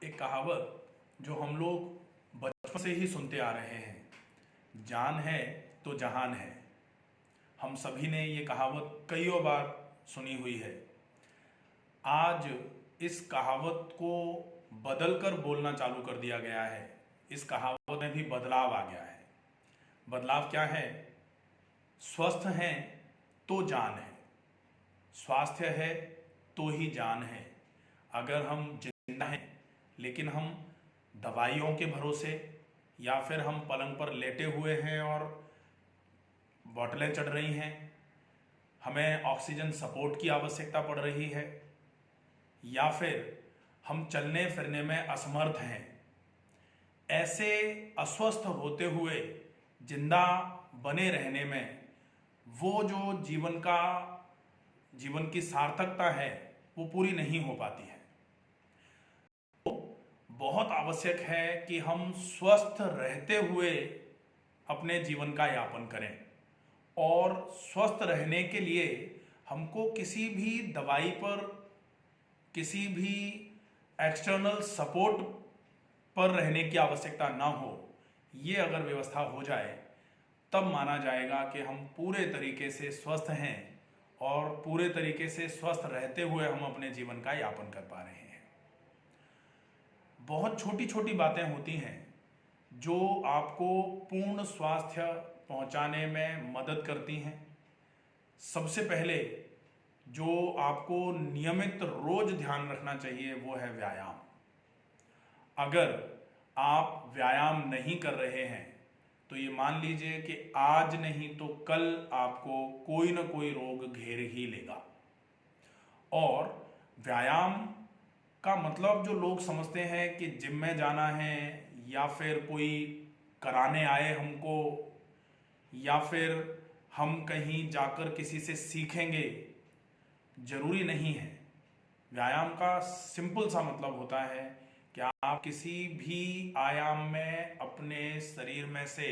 एक कहावत जो हम लोग बचपन से ही सुनते आ रहे हैं, जान है तो जहान है। हम सभी ने ये कहावत कईयों बार सुनी हुई है। आज इस कहावत को बदल कर बोलना चालू कर दिया गया है। इस कहावत में भी बदलाव आ गया है। बदलाव क्या है? स्वस्थ हैं तो जान है, स्वास्थ्य है तो ही जान है। अगर हम जिंदा हैं लेकिन हम दवाइयों के भरोसे या फिर हम पलंग पर लेटे हुए हैं और बोतलें चढ़ रही हैं, हमें ऑक्सीजन सपोर्ट की आवश्यकता पड़ रही है, या फिर हम चलने फिरने में असमर्थ हैं, ऐसे अस्वस्थ होते हुए जिंदा बने रहने में वो जो जीवन की सार्थकता है वो पूरी नहीं हो पाती है। तो बहुत आवश्यक है कि हम स्वस्थ रहते हुए अपने जीवन का यापन करें, और स्वस्थ रहने के लिए हमको किसी भी दवाई पर, किसी भी एक्सटर्नल सपोर्ट पर रहने की आवश्यकता ना हो। ये अगर व्यवस्था हो जाए तब माना जाएगा कि हम पूरे तरीके से स्वस्थ हैं और पूरे तरीके से स्वस्थ रहते हुए हम अपने जीवन का यापन कर पा रहे हैं। बहुत छोटी छोटी बातें होती हैं जो आपको पूर्ण स्वास्थ्य पहुंचाने में मदद करती हैं। सबसे पहले जो आपको नियमित रोज ध्यान रखना चाहिए वो है व्यायाम। अगर आप व्यायाम नहीं कर रहे हैं तो ये मान लीजिए कि आज नहीं तो कल आपको कोई ना कोई रोग घेर ही लेगा। और व्यायाम का मतलब जो लोग समझते हैं कि जिम में जाना है, या फिर कोई कराने आए हमको, या फिर हम कहीं जाकर किसी से सीखेंगे, जरूरी नहीं है। व्यायाम का सिंपल सा मतलब होता है कि आप किसी भी आयाम में अपने शरीर में से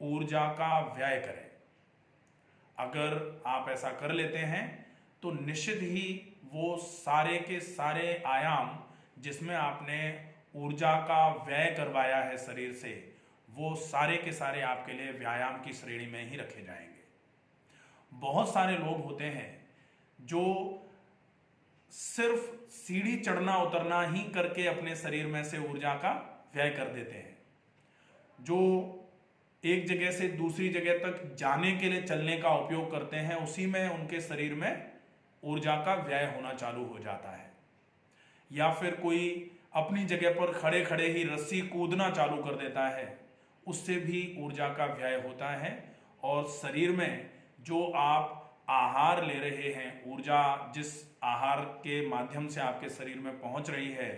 ऊर्जा का व्यय करें। अगर आप ऐसा कर लेते हैं तो निश्चित ही वो सारे के सारे आयाम जिसमें आपने ऊर्जा का व्यय करवाया है शरीर से, वो सारे के सारे आपके लिए व्यायाम की श्रेणी में ही रखे जाएंगे। बहुत सारे लोग होते हैं जो सिर्फ सीढ़ी चढ़ना उतरना ही करके अपने शरीर में से ऊर्जा का व्यय कर देते हैं। जो एक जगह से दूसरी जगह तक जाने के लिए चलने का उपयोग करते हैं, उसी में उनके शरीर में ऊर्जा का व्यय होना चालू हो जाता है। या फिर कोई अपनी जगह पर खड़े खड़े ही रस्सी कूदना चालू कर देता है, उससे भी ऊर्जा का व्यय होता है। और शरीर में जो आप आहार ले रहे हैं, ऊर्जा जिस आहार के माध्यम से आपके शरीर में पहुंच रही है,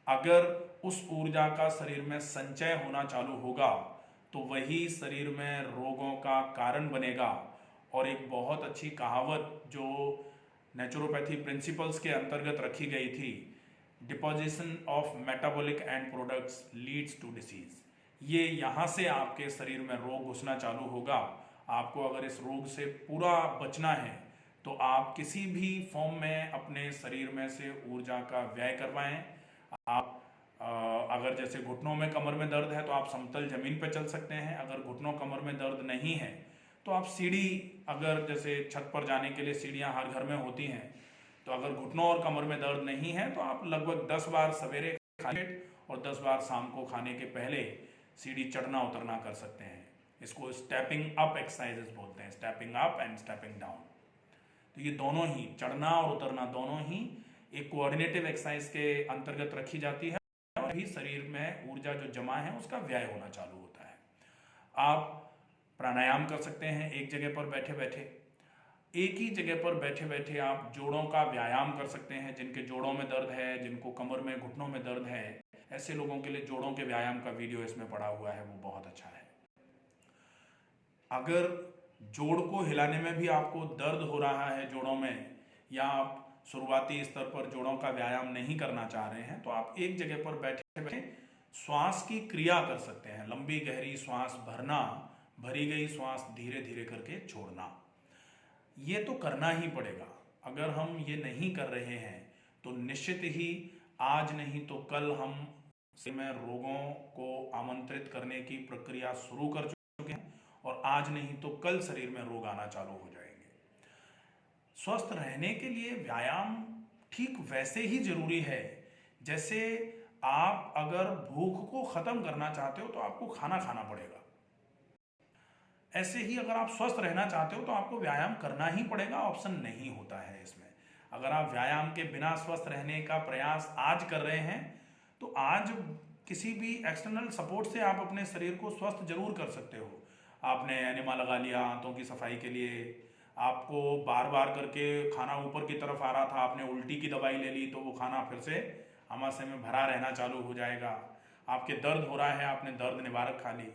अगर उस ऊर्जा का शरीर में संचय होना चालू होगा तो वही शरीर में रोगों का कारण बनेगा। और एक बहुत अच्छी कहावत जो नेचुरोपैथी प्रिंसिपल्स के अंतर्गत रखी गई थी, deposition of metabolic end products leads to disease, ये यहाँ से आपके शरीर में रोग घुसना चालू होगा। आपको अगर इस रोग से पूरा बचना है तो आप किसी भी फॉर्म में अपने शरीर में से ऊर्जा का व्यय करवाएं। आप अगर जैसे घुटनों में, कमर में दर्द है तो आप समतल जमीन पर चल सकते हैं। अगर घुटनों कमर में दर्द नहीं है तो आप सीढ़ी, अगर जैसे छत पर जाने के लिए सीढ़ियां हर घर में होती हैं, तो अगर घुटनों और कमर में दर्द नहीं है तो आप लगभग 10 बार सवेरे खाने और 10 बार शाम को खाने के पहले सीढ़ी चढ़ना उतरना कर सकते हैं। इसको स्टेपिंग अप एक्सरसाइजेस बोलते हैं, stepping up and stepping down. तो ये दोनों ही, चढ़ना और उतरना, दोनों ही एक कोऑर्डिनेटिव एक्सरसाइज के अंतर्गत रखी जाती है, और भी शरीर में ऊर्जा जो जमा है उसका व्यय होना चालू होता है। आप प्राणायाम कर सकते हैं एक जगह पर बैठे बैठे। एक ही जगह पर बैठे बैठे आप जोड़ों का व्यायाम कर सकते हैं। जिनके जोड़ों में दर्द है, जिनको कमर में, घुटनों में दर्द है, ऐसे लोगों के लिए जोड़ों के व्यायाम का वीडियो इसमें पड़ा हुआ है, वो बहुत अच्छा है। अगर जोड़ को हिलाने में भी आपको दर्द हो रहा है जोड़ों में, या आप शुरुआती स्तर पर जोड़ों का व्यायाम नहीं करना चाह रहे हैं, तो आप एक जगह पर बैठे बैठे श्वास की क्रिया कर सकते हैं। लंबी गहरी श्वास भरना, भरी गई श्वास धीरे धीरे करके छोड़ना, ये तो करना ही पड़ेगा। अगर हम ये नहीं कर रहे हैं तो निश्चित ही आज नहीं तो कल हम में रोगों को आमंत्रित करने की प्रक्रिया शुरू कर चुके हैं और आज नहीं तो कल शरीर में रोग आना चालू हो जाएंगे। स्वस्थ रहने के लिए व्यायाम ठीक वैसे ही जरूरी है जैसे आप अगर भूख को खत्म करना चाहते हो तो आपको खाना खाना पड़ेगा। ऐसे ही अगर आप स्वस्थ रहना चाहते हो तो आपको व्यायाम करना ही पड़ेगा, ऑप्शन नहीं होता है इसमें। अगर आप व्यायाम के बिना स्वस्थ रहने का प्रयास आज कर रहे हैं तो आज किसी भी एक्सटर्नल सपोर्ट से आप अपने शरीर को स्वस्थ जरूर कर सकते हो। आपने एनिमा लगा लिया हाथों की सफाई के लिए, आपको बार बार करके खाना ऊपर की तरफ आ रहा था, आपने उल्टी की दवाई ले ली तो वो खाना फिर से आमाशय में भरा रहना चालू हो जाएगा। आपके दर्द हो रहा है, आपने दर्द निवारक खा ली।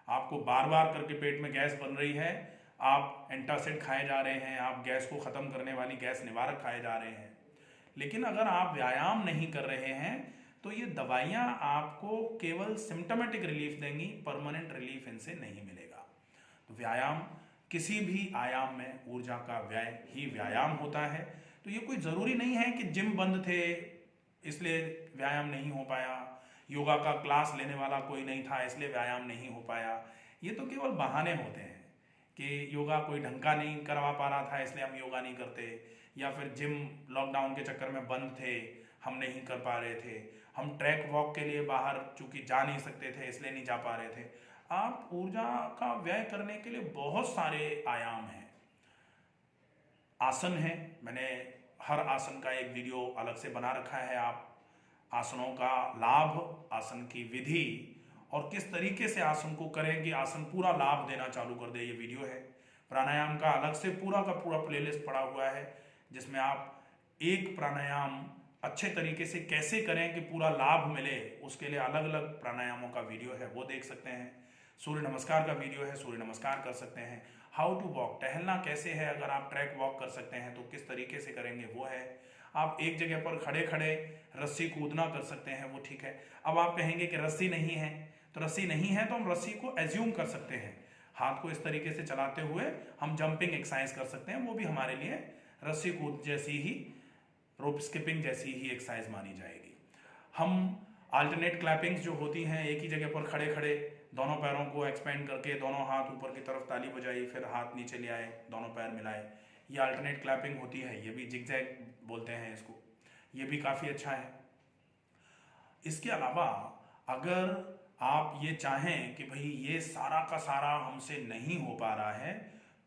आपको बार बार करके पेट में गैस बन रही है, आप एंटासिड खाए जा रहे हैं, आप गैस को ख़त्म करने वाली गैस निवारक खाए जा रहे हैं। लेकिन अगर आप व्यायाम नहीं कर रहे हैं तो ये दवाइयाँ आपको केवल सिम्टोमेटिक रिलीफ देंगी, परमानेंट रिलीफ इनसे नहीं मिलेगा। तो व्यायाम किसी भी आयाम में ऊर्जा का व्यय ही व्यायाम होता है। तो ये कोई ज़रूरी नहीं है कि जिम बंद थे इसलिए व्यायाम नहीं हो पाया, योगा का क्लास लेने वाला कोई नहीं था इसलिए व्यायाम नहीं हो पाया। ये तो केवल बहाने होते हैं कि योगा कोई ढंग का नहीं करवा पा रहा था इसलिए हम योगा नहीं करते, या फिर जिम लॉकडाउन के चक्कर में बंद थे हम नहीं कर पा रहे थे, हम ट्रैक वॉक के लिए बाहर चूंकि जा नहीं सकते थे इसलिए नहीं जा पा रहे थे। आप ऊर्जा का व्यय करने के लिए बहुत सारे आयाम हैं। आसन है, मैंने हर आसन का एक वीडियो अलग से बना रखा है। आप आसनों का लाभ, आसन की विधि और किस तरीके से आसन को करें कि आसन पूरा लाभ देना चालू कर दे, ये वीडियो है। प्राणायाम का अलग से पूरा का पूरा प्लेलिस्ट पड़ा हुआ है जिसमें आप एक प्राणायाम अच्छे तरीके से कैसे करें कि पूरा लाभ मिले, उसके लिए अलग अलग प्राणायामों का वीडियो है, वो देख सकते हैं। सूर्य नमस्कार का वीडियो है, सूर्य नमस्कार कर सकते हैं। हाउ टू वॉक, टहलना कैसे है, अगर आप ट्रैक वॉक कर सकते हैं तो किस तरीके से करेंगे वो है। आप एक जगह पर खड़े खड़े रस्सी कूदना कर सकते हैं, वो ठीक है। अब आप कहेंगे कि रस्सी नहीं है, तो रस्सी नहीं है तो हम रस्सी को एज्यूम कर सकते हैं, हाथ को इस तरीके से चलाते हुए हम जंपिंग एक्सरसाइज कर सकते हैं, वो भी हमारे लिए रस्सी कूद जैसी ही, रोप स्किपिंग जैसी ही एक्सरसाइज मानी जाएगी। हम अल्टरनेट क्लैपिंग्स जो होती हैं, एक ही जगह पर खड़े खड़े दोनों पैरों को एक्सपेंड करके दोनों हाथ ऊपर की तरफ ताली बजाई, फिर हाथ नीचे ले आए, दोनों पैर मिलाए, ये अल्टरनेट क्लैपिंग होती है। ये भी जिगजैग बोलते हैं इसको, ये भी काफ़ी अच्छा है। इसके अलावा अगर आप ये चाहें कि भाई ये सारा का सारा हमसे नहीं हो पा रहा है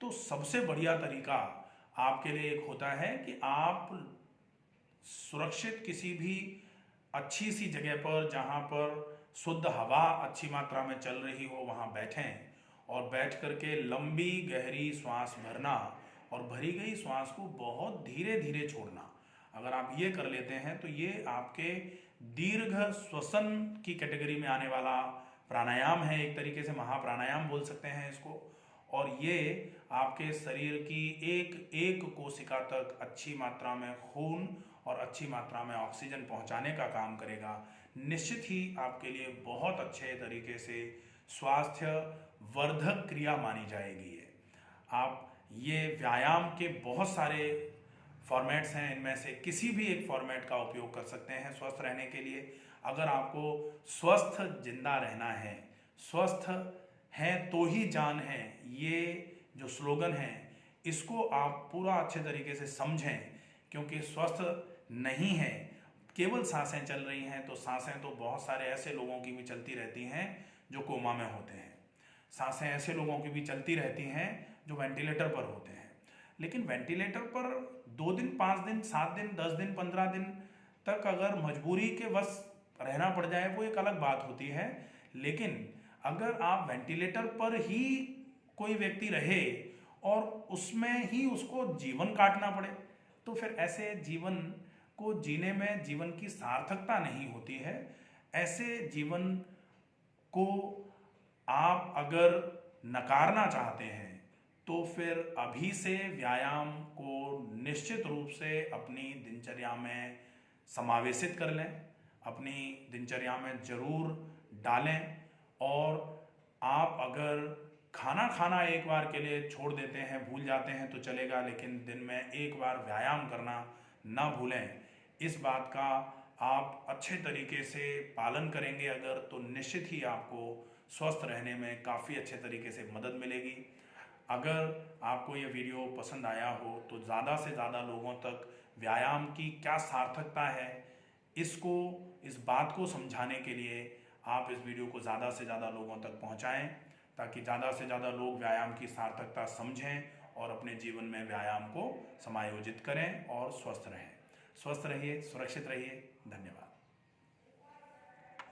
तो सबसे बढ़िया तरीका आपके लिए एक होता है कि आप सुरक्षित किसी भी अच्छी सी जगह पर जहाँ पर शुद्ध हवा अच्छी मात्रा में चल रही हो वहाँ बैठें और बैठ करके लंबी गहरी सांस भरना और भरी गई सांस को बहुत धीरे धीरे छोड़ना। अगर आप ये कर लेते हैं तो ये आपके दीर्घ श्वसन की कैटेगरी में आने वाला प्राणायाम है, एक तरीके से महाप्राणायाम बोल सकते हैं इसको। और ये आपके शरीर की एक एक कोशिका तक अच्छी मात्रा में खून और अच्छी मात्रा में ऑक्सीजन पहुंचाने का काम करेगा। निश्चित ही आपके लिए बहुत अच्छे तरीके से स्वास्थ्य वर्धक क्रिया मानी जाएगी ये। आप ये व्यायाम के बहुत सारे फॉर्मेट्स हैं, इनमें से किसी भी एक फॉर्मेट का उपयोग कर सकते हैं स्वस्थ रहने के लिए। अगर आपको स्वस्थ जिंदा रहना है, स्वस्थ हैं तो ही जान है, ये जो स्लोगन है इसको आप पूरा अच्छे तरीके से समझें, क्योंकि स्वस्थ नहीं है, केवल सांसें चल रही हैं तो सांसें तो बहुत सारे ऐसे लोगों की भी चलती रहती हैं जो कोमा में होते हैं, सांसें ऐसे लोगों की भी चलती रहती हैं जो वेंटिलेटर पर होते हैं। लेकिन वेंटिलेटर पर 2 दिन, 5 दिन, 7 दिन, 10 दिन, 15 दिन तक अगर मजबूरी के वश रहना पड़ जाए वो एक अलग बात होती है। लेकिन अगर आप वेंटिलेटर पर ही कोई व्यक्ति रहे और उसमें ही उसको जीवन काटना पड़े तो फिर ऐसे जीवन को जीने में जीवन की सार्थकता नहीं होती है। ऐसे जीवन को आप अगर नकारना चाहते हैं तो फिर अभी से व्यायाम को निश्चित रूप से अपनी दिनचर्या में समावेशित कर लें, अपनी दिनचर्या में जरूर डालें। और आप अगर खाना खाना एक बार के लिए छोड़ देते हैं, भूल जाते हैं तो चलेगा, लेकिन दिन में एक बार व्यायाम करना ना भूलें। इस बात का आप अच्छे तरीके से पालन करेंगे अगर, तो निश्चित ही आपको स्वस्थ रहने में काफ़ी अच्छे तरीके से मदद मिलेगी। अगर आपको ये वीडियो पसंद आया हो तो ज़्यादा से ज़्यादा लोगों तक व्यायाम की क्या सार्थकता है, इस बात को समझाने के लिए आप इस वीडियो को ज़्यादा से ज़्यादा लोगों तक पहुंचाएं, ताकि ज़्यादा से ज़्यादा लोग व्यायाम की सार्थकता समझें और अपने जीवन में व्यायाम को समायोजित करें और स्वस्थ रहें। स्वस्थ रहिए, सुरक्षित रहिए। धन्यवाद।